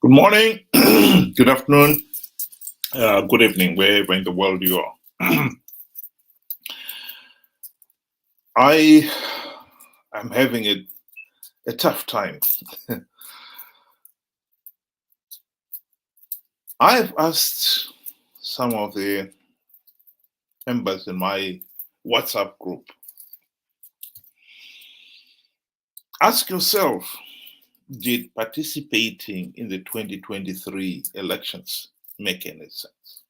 Good morning, good afternoon, good evening, wherever in the world you are. I am having a tough time. I've asked some of the members in my WhatsApp group, ask yourself, did participating in the 2023 elections make any sense?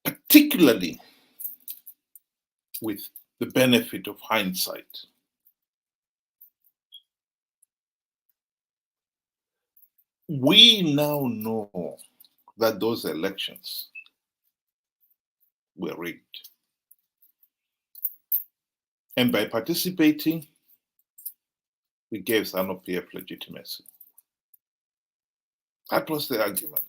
Particularly with the benefit of hindsight. We now know that those elections were rigged. And by participating, we gave Zanu PF legitimacy. That was the argument.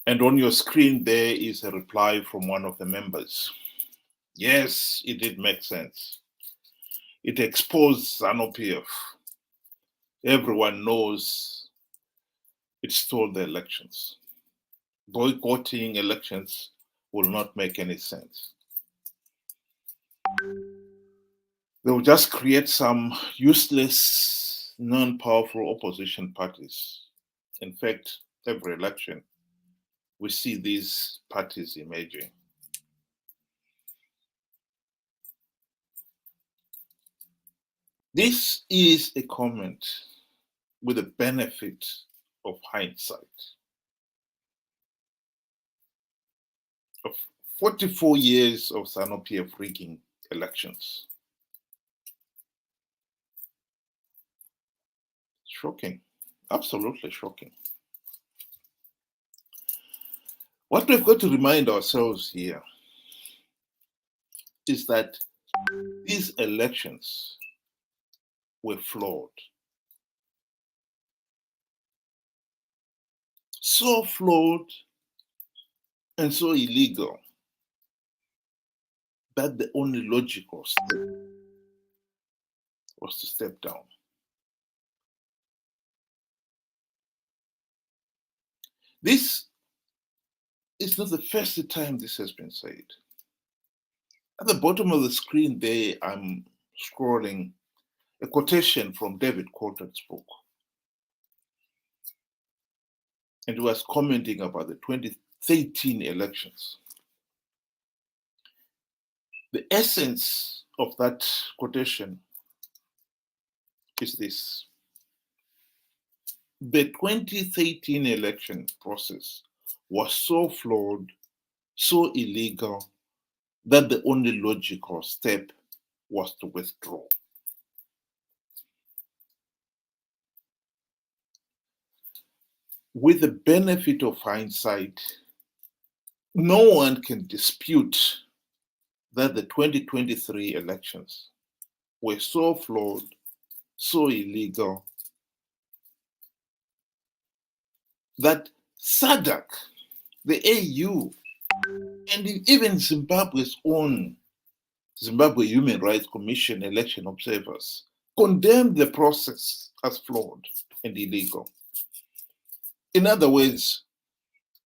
And on your screen there is a reply from one of the members. Yes, it did make sense. It exposed Zanu PF. Everyone knows it stole the elections. Boycotting elections will not make any sense. They will just create some useless, non-powerful opposition parties. In fact, every election, we see these parties emerging. This is a comment with the benefit of hindsight. Of 44 years of Zanu PF rigging elections. Shocking, absolutely shocking. What we've got to remind ourselves here is that these elections were flawed. So flawed and so illegal that the only logical step was to step down. This is not the first time this has been said. At the bottom of the screen there, I'm scrolling a quotation from David Coltart's book. And he was commenting about the 2013 elections. The essence of that quotation is this. The 2013 election process was so flawed, so illegal, that the only logical step was to withdraw. With the benefit of hindsight, no one can dispute that the 2023 elections were so flawed, so illegal, that SADC, the AU, and even Zimbabwe's own Zimbabwe Human Rights Commission election observers condemned the process as flawed and illegal. In other words,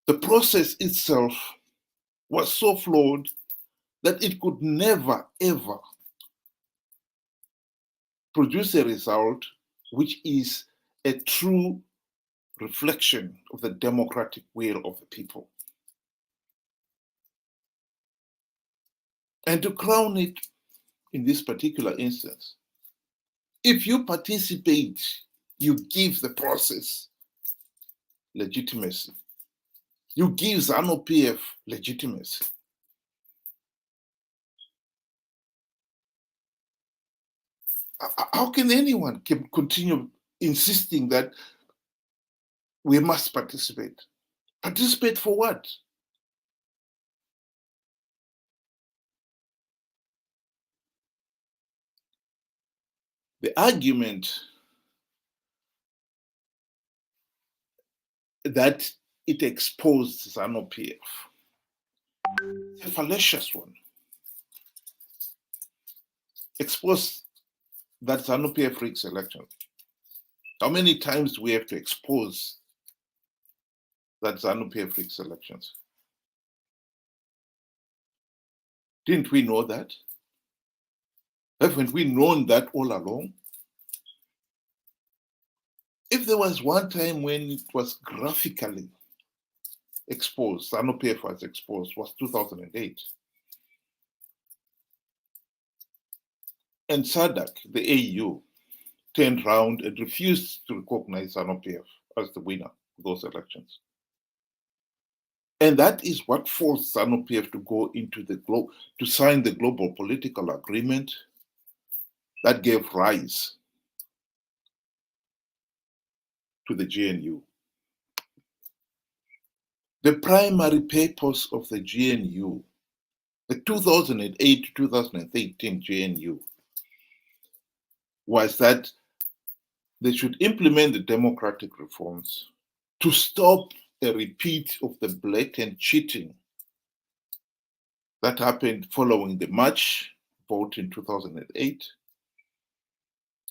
the process itself was so flawed that it could never, ever produce a result which is a true reflection of the democratic will of the people. And to crown it in this particular instance, if you participate, you give the process legitimacy. You give Zanu PF legitimacy. How can anyone continue insisting that we must participate? Participate for what? The argument that it exposed Zanu PF is a fallacious one. expose that Zanu PF rigs election? How many times do we have to expose that Zanu PF rigs elections? Didn't we know that? Haven't we known that all along? If there was one time when it was graphically exposed, Zanu PF was exposed, was 2008. And SADC, the AU, turned around and refused to recognize Zanu PF as the winner of those elections. And that is what forced Zanu PF to go into to sign the global political agreement that gave rise to the GNU. The primary purpose of the GNU, the 2008 to 2013 GNU, was that they should implement the democratic reforms to stop a repeat of the blatant cheating that happened following the March vote in 2008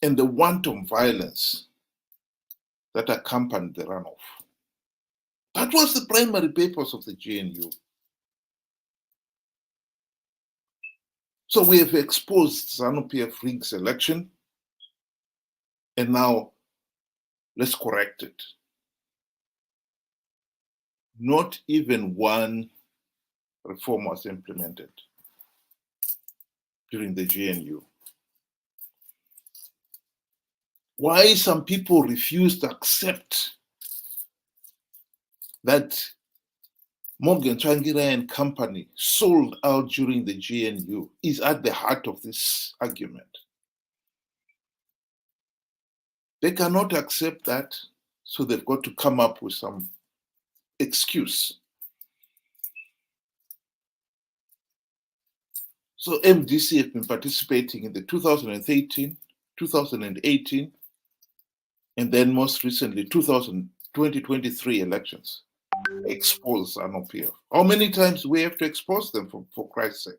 and the wanton violence that accompanied the runoff. That was the primary purpose of the GNU. So we have exposed Zanu PF rigs election, and now let's correct it. Not even one reform was implemented during the GNU. Why some people refuse to accept that Morgan Tsvangirai and company sold out during the GNU is at the heart of this argument. They cannot accept that, so they've got to come up with some excuse. So MDC have been participating in the 2013, 2018, and then most recently 2023 elections. Expose Zanu PF. How many times do we have to expose them for Christ's sake?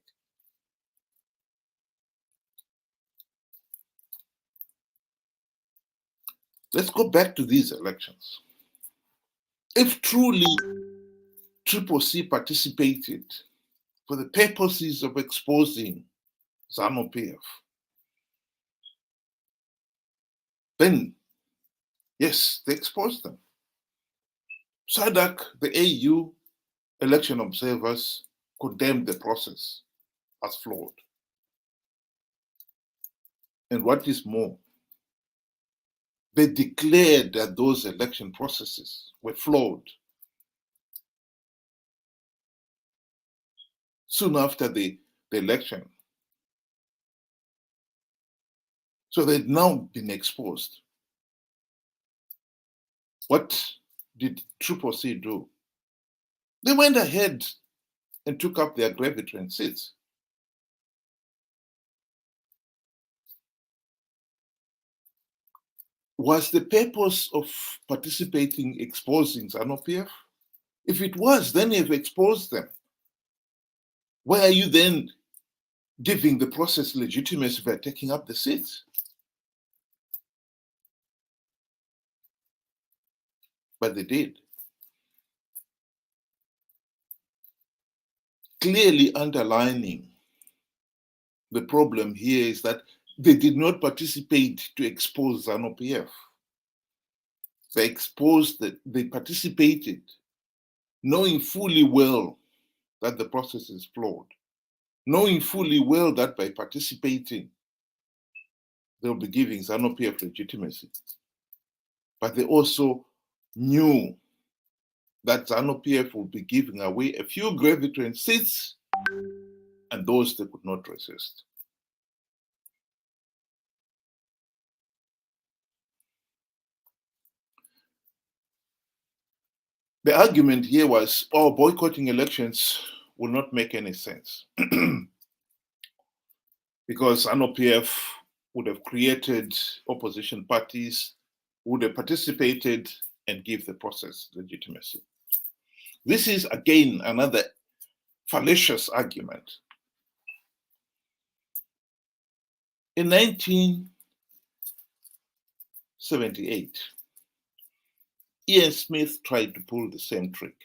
Let's go back to these elections. If truly CCC participated for the purposes of exposing Zanu PF, then yes, they exposed them. SADC, the AU, election observers condemned the process as flawed. And what is more, they declared that those election processes were flawed soon after the election. So they'd now been exposed. What did CCC do? They went ahead and took up their gravitrans seats. Was the purpose of participating exposing Zanu PF? If it was, then you've exposed them. Why are you then giving the process legitimacy by taking up the seats? But they did. Clearly underlining the problem here is that they did not participate to expose Zanu PF. They participated knowing fully well that the process is flawed, knowing fully well that by participating, they'll be giving Zanu PF legitimacy. But they also knew that Zanu PF would be giving away a few gravitrans seats, and those they could not resist. The argument here was, oh, boycotting elections will not make any sense because Zanu PF would have created opposition parties, would have participated and give the process legitimacy. This is, again, another fallacious argument. In 1978, Ian Smith tried to pull the same trick.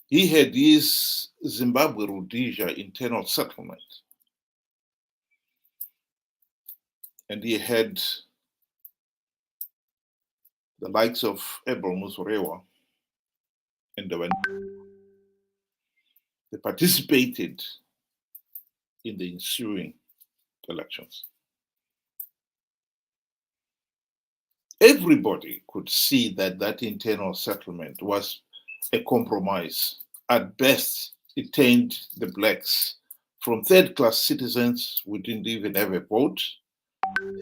He had his Zimbabwe Rhodesia internal settlement, and he had the likes of Abel Muzorewa, and they participated in the ensuing elections. Everybody could see that that internal settlement was a compromise. At best, it turned the blacks from third-class citizens who didn't even have a vote,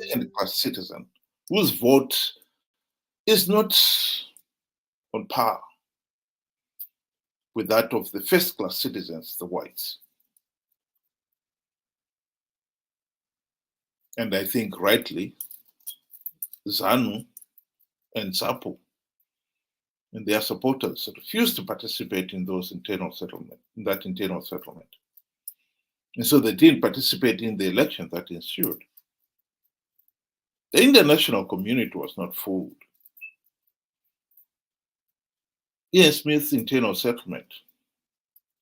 second-class citizen whose vote is not on par with that of the first-class citizens, the whites. And I think rightly, Zanu and ZAPU and their supporters refused to participate in those internal settlement, in that internal settlement. And so they didn't participate in the election that ensued. The international community was not fooled. Ian Smith's internal settlement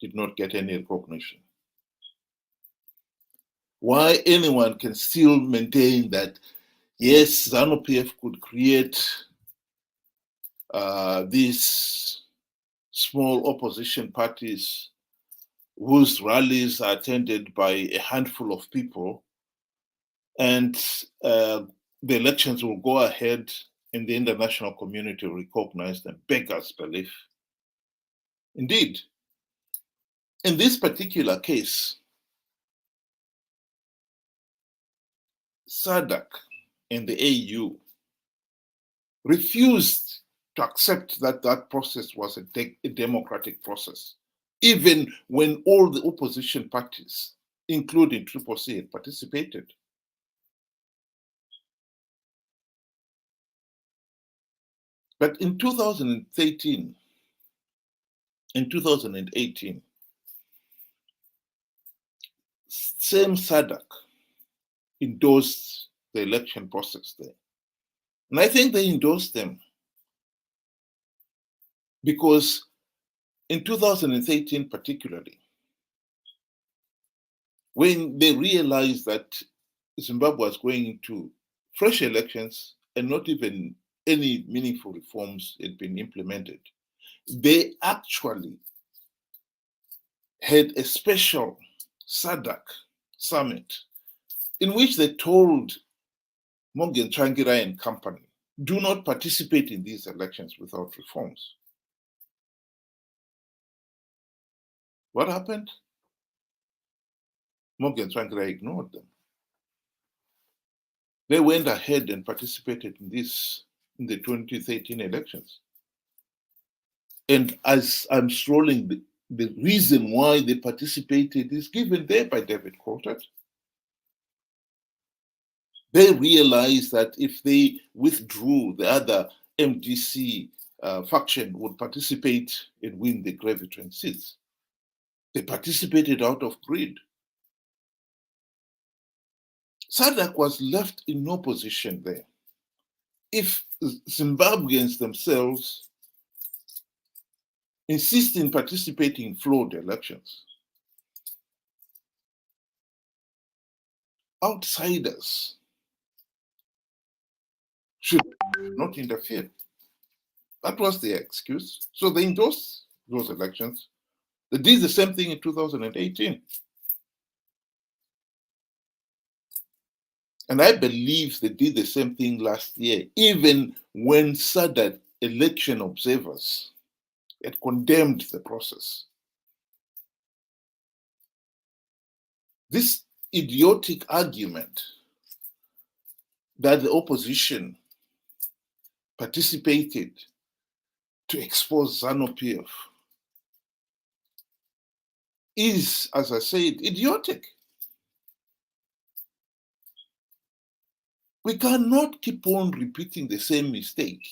did not get any recognition. Why anyone can still maintain that, yes, Zanu PF could create these small opposition parties whose rallies are attended by a handful of people, and the elections will go ahead and the international community will recognize them, beggars belief. Indeed, in this particular case, SADC and the AU refused to accept that that process was a democratic process, even when all the opposition parties, including CCC, had participated. But in 2013, in 2018, same SADC endorsed the election process there. And I think they endorsed them because in 2013 particularly, when they realized that Zimbabwe was going into fresh elections and not even any meaningful reforms had been implemented, they actually had a special SADC summit in which they told Morgan Tsvangirai and company, do not participate in these elections without reforms. What happened? Morgan Tsvangirai ignored them. They went ahead and participated in the 2013 elections. And as I'm strolling, the reason why they participated is given there by David Coltart. They realized that if they withdrew, the other MDC faction would participate and win the Graviton seats. They participated out of greed. SADC was left in no position there. If Zimbabweans themselves insist in participating in flawed elections, outsiders should not interfere. That was their excuse. So they endorsed those elections. They did the same thing in 2018. And I believe they did the same thing last year, even when SADC election observers had condemned the process. This idiotic argument that the opposition participated to expose Zanu PF is, as I said, idiotic. We cannot keep on repeating the same mistake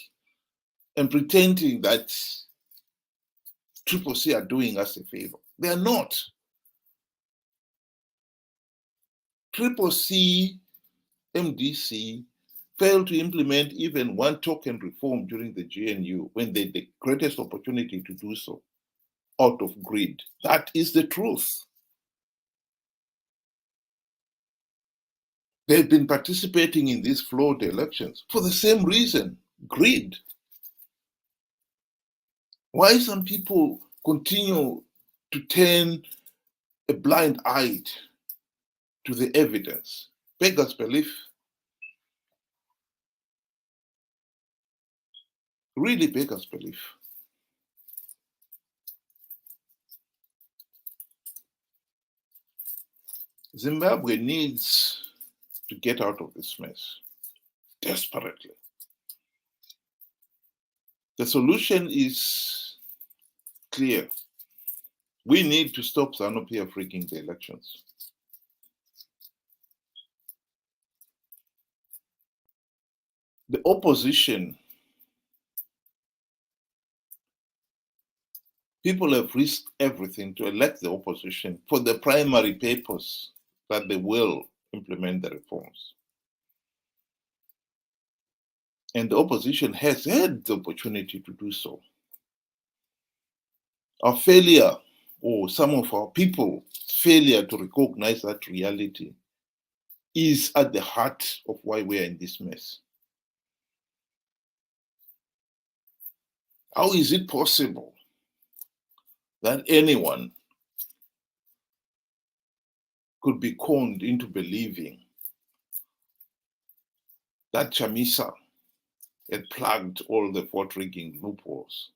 and pretending that CCC are doing us a favor. They are not. Triple C, MDC failed to implement even one token reform during the GNU when they had the greatest opportunity to do so out of greed. That is the truth. They've been participating in these flawed elections for the same reason, greed. Why some people continue to turn a blind eye to the evidence beggars belief. Really beggars belief. Zimbabwe needs to get out of this mess desperately. The solution is clear. We need to stop Zanu PF rigging the elections. The opposition, people have risked everything to elect the opposition for the primary purpose that they will implement the reforms. And the opposition has had the opportunity to do so. Our failure, or some of our people's failure to recognize that reality, is at the heart of why we are in this mess. How is it possible that anyone could be conned into believing that Chamisa had plugged all the vote rigging loopholes?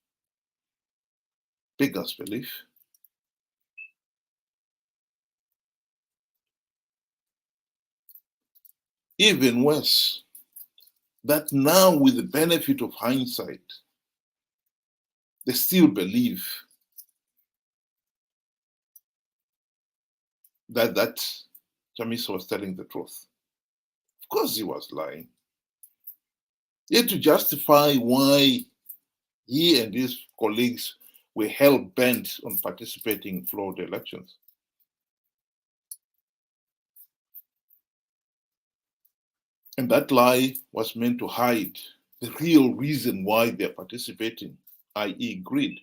Beggars belief. Even worse, that now with the benefit of hindsight, they still believe that Chamisa was telling the truth. Of course he was lying. Yet to justify why he and his colleagues were hell-bent on participating in flawed elections. And that lie was meant to hide the real reason why they're participating, i.e. greed.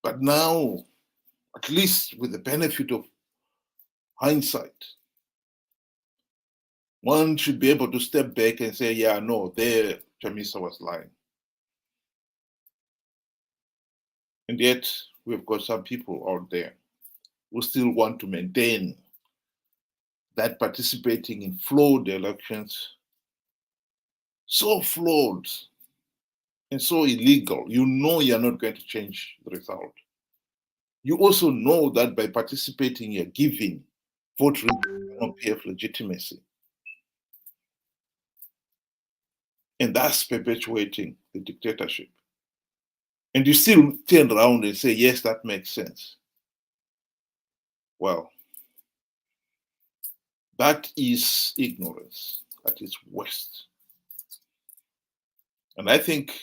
But now, at least with the benefit of hindsight, one should be able to step back and say, yeah, no, there Chamisa was lying. And yet, we've got some people out there who still want to maintain that participating in flawed elections, so flawed and so illegal, you know you're not going to change the result. You also know that by participating, you're giving vote PF legitimacy. And that's perpetuating the dictatorship. And you still turn around and say, yes, that makes sense. Well, that is ignorance at its worst. And I think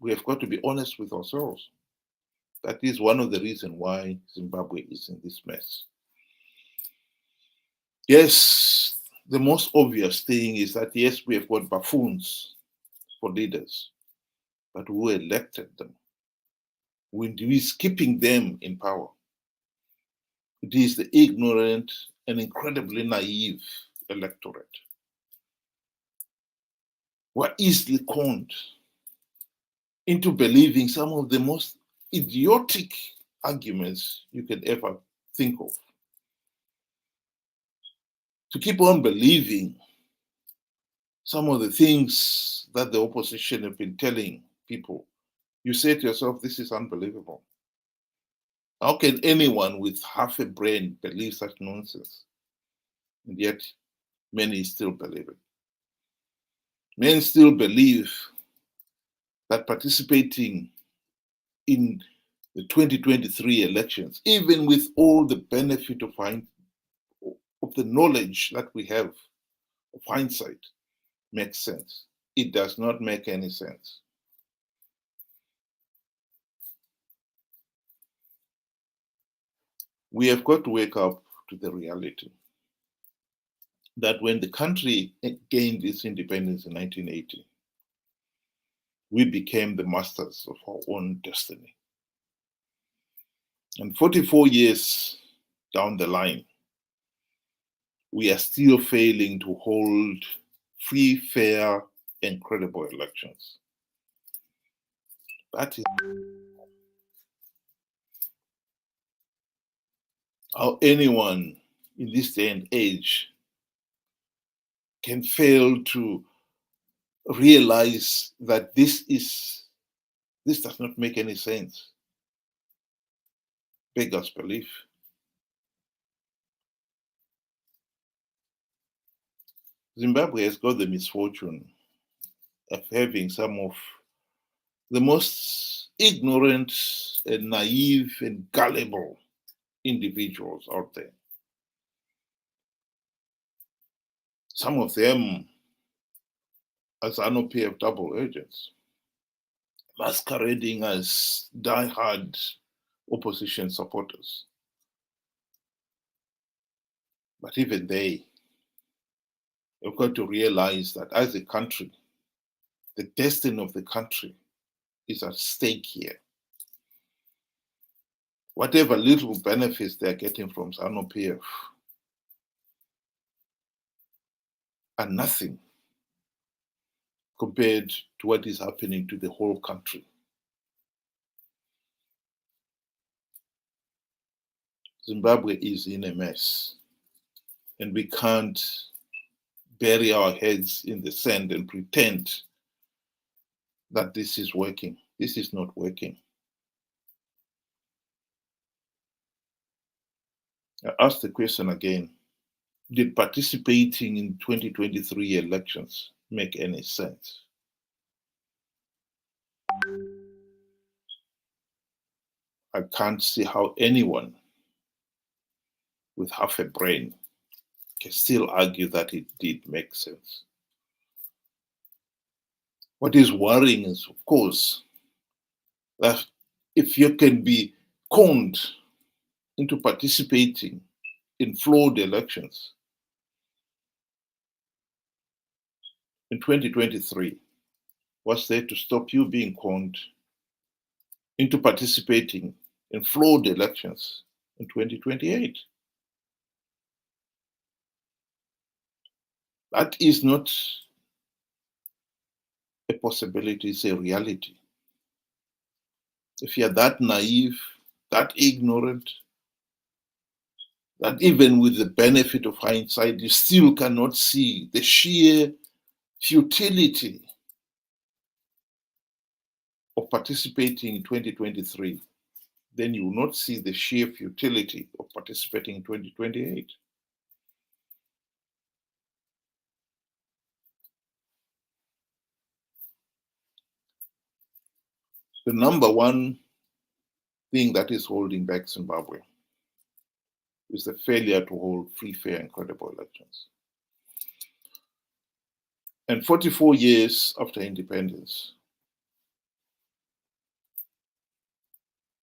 we have got to be honest with ourselves. That is one of the reasons why Zimbabwe is in this mess. Yes, the most obvious thing is that, yes, we have got buffoons for leaders, but who elected them? Who is keeping them in power? It is the ignorant and incredibly naive electorate, who are easily conned into believing some of the most idiotic arguments you can ever think of. To keep on believing some of the things that the opposition have been telling people, you say to yourself, this is unbelievable. How can anyone with half a brain believe such nonsense? And yet, many still believe it. Many still believe that participating in the 2023 elections, even with all the benefit of the knowledge that we have of hindsight, makes sense. It does not make any sense. We have got to wake up to the reality that when the country gained its independence in 1980, we became the masters of our own destiny. And 44 years down the line, we are still failing to hold free, fair, and credible elections. That is how anyone in this day and age can fail to realize that this does not make any sense. Beggars belief. Zimbabwe has got the misfortune of having some of the most ignorant and naive and gullible individuals out there. Some of them are Zanu PF double agents, masquerading as die-hard opposition supporters. But even they have got to realize that as a country, the destiny of the country is at stake here. Whatever little benefits they're getting from Zanu PF are nothing compared to what is happening to the whole country. Zimbabwe is in a mess, and we can't bury our heads in the sand and pretend that this is working. This is not working. I ask the question again, did participating in 2023 elections make any sense? I can't see how anyone with half a brain can still argue that it did make sense. What is worrying is, of course, that if you can be conned into participating in flawed elections in 2023, what's there to stop you being conned into participating in flawed elections in 2028? That is not a possibility, it's a reality. If you're that naive, that ignorant, that even with the benefit of hindsight, you still cannot see the sheer futility of participating in 2023, then you will not see the sheer futility of participating in 2028. The number one thing that is holding back Zimbabwe is the failure to hold free, fair, and credible elections. And 44 years after independence,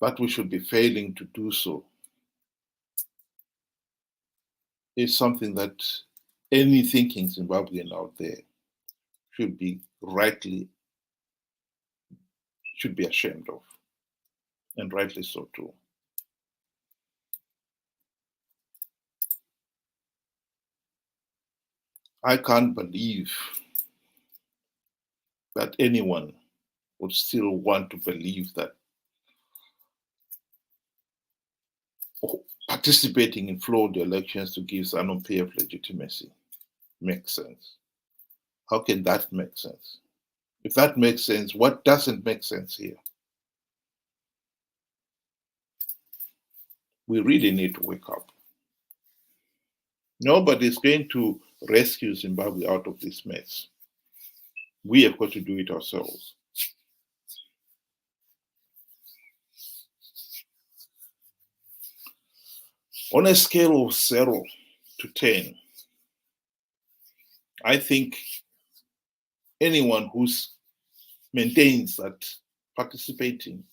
that we should be failing to do so is something that any thinking Zimbabwean out there should be ashamed of, and rightly so too. I can't believe that anyone would still want to believe that participating in flawed elections to give Zanu PF legitimacy makes sense. How can that make sense? If that makes sense, what doesn't make sense here? We really need to wake up. Nobody's going to rescue Zimbabwe out of this mess. We have got to do it ourselves. On a scale of 0 to 10, I think anyone who maintains that participating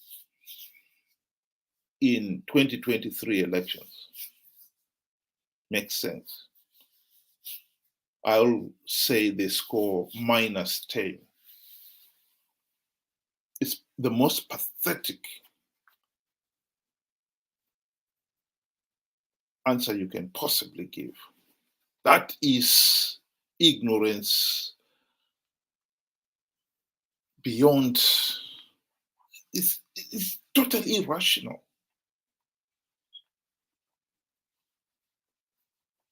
in 2023 elections makes sense. I'll say they score -10. It's the most pathetic answer you can possibly give. That is ignorance beyond, it's totally irrational.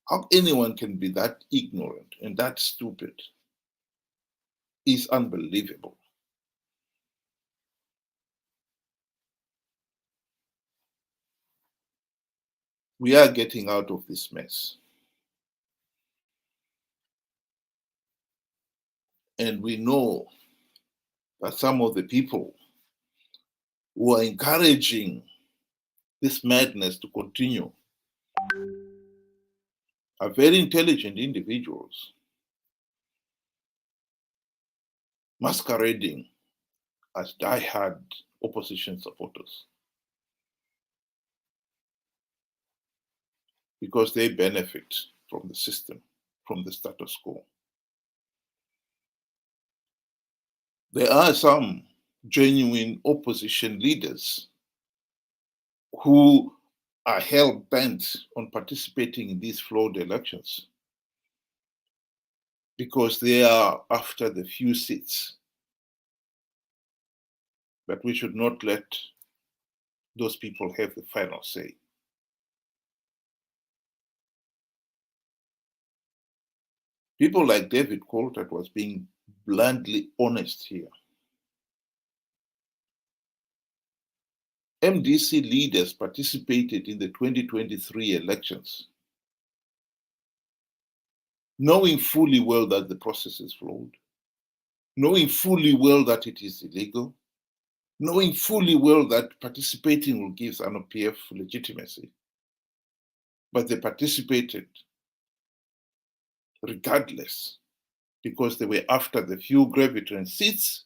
How anyone can be that ignorant and that stupid is unbelievable. We are getting out of this mess. And we know that some of the people who are encouraging this madness to continue are very intelligent individuals masquerading as die-hard opposition supporters because they benefit from the system, from the status quo. There are some genuine opposition leaders who are hell-bent on participating in these flawed elections because they are after the few seats. But we should not let those people have the final say. People like David Coltart was being bluntly honest here. MDC leaders participated in the 2023 elections, knowing fully well that the process is flawed, knowing fully well that it is illegal, knowing fully well that participating will give Zanu PF legitimacy. But they participated regardless because they were after the few graviton seats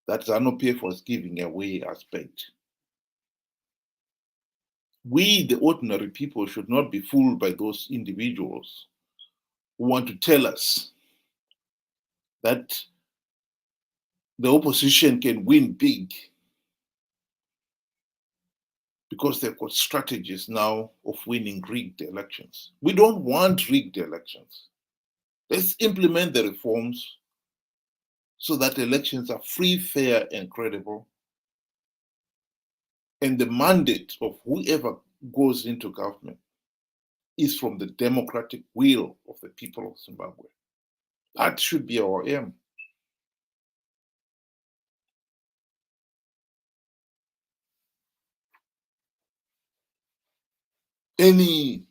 that Zanu PF was giving away as bait. We, the ordinary people, should not be fooled by those individuals who want to tell us that the opposition can win big because they've got strategies now of winning rigged elections. We don't want rigged elections. Let's implement the reforms so that elections are free, fair, and credible. And the mandate of whoever goes into government is from the democratic will of the people of Zimbabwe. That should be our aim. Any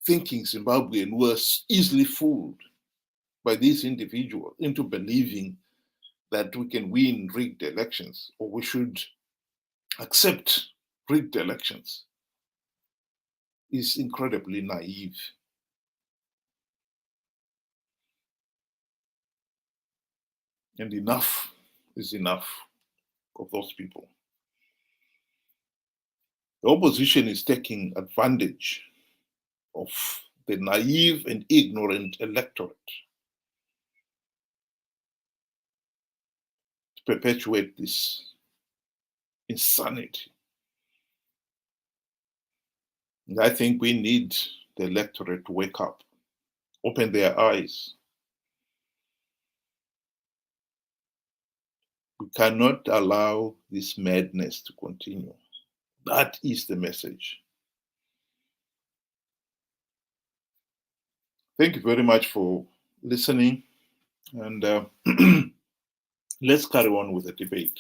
thinking Zimbabwean was easily fooled by these individuals into believing that we can win rigged elections or we should accept rigged elections is incredibly naive. And enough is enough of those people. The opposition is taking advantage of the naive and ignorant electorate to perpetuate this insanity. And I think we need the electorate to wake up, open their eyes. We cannot allow this madness to continue. That is the message. Thank you very much for listening, and let's carry on with the debate.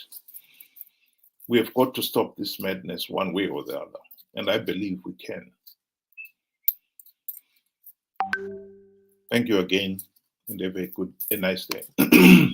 We have got to stop this madness one way or the other, and I believe we can. Thank you again, and have a nice day.